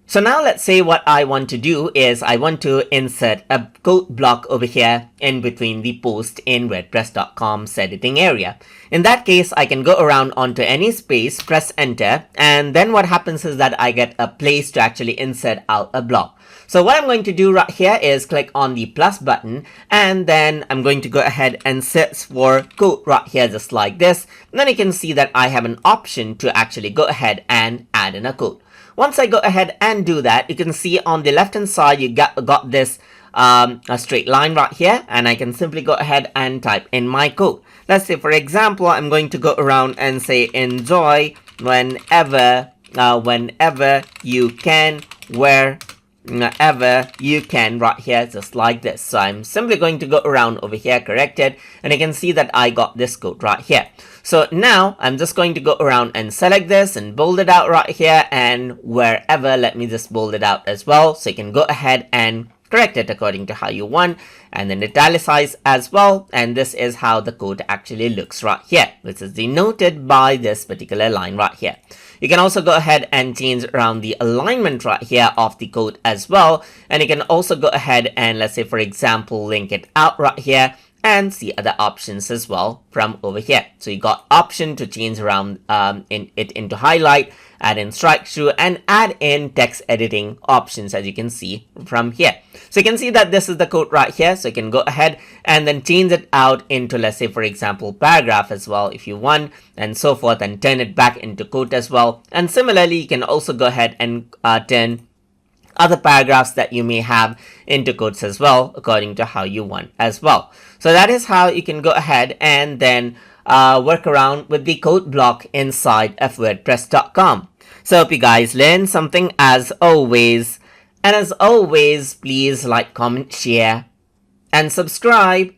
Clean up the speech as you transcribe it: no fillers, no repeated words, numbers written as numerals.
So now let's say what I want to do is I want to insert a code block over here in between the post in wordpress.com's editing area. In that case, I can go around onto any space, press enter, and then what happens is that I get a place to actually insert out a block. So what I'm going to do right here is click on the plus button, and then I'm going to go ahead and search for code right here just like this. And then you can see that I have an option to actually go ahead and add in a code. Once I go ahead and do that, you can see on the left hand side you got this a straight line right here, and I can simply go ahead and type in my code. Let's say for example I'm going to go around and say enjoy whenever you can, wherever you can, right here just like this. So I'm simply going to go around over here, correct it, and you can see that I got this code right here. So now I'm just going to go around and select this and bold it out right here, and wherever, let me just bold it out as well, so you can go ahead and correct it according to how you want, and then italicize as well. And this is how the code actually looks right here, which is denoted by this particular line right here. You can also go ahead and change around the alignment right here of the code as well, and you can also go ahead and, let's say for example, link it out right here and see other options as well from over here. So you got option to change around into highlight, add in strike through, and add in text editing options, as you can see from here. So you can see that this is the code right here. So you can go ahead and then change it out into, let's say for example, paragraph as well if you want, and so forth, and turn it back into code as well. And similarly, you can also go ahead and turn other paragraphs that you may have into codes as well, according to how you want as well. So that is how you can go ahead and then work around with the code block inside of wordpress.com. So hope you guys learned something as always. And as always, please like, comment, share, and subscribe.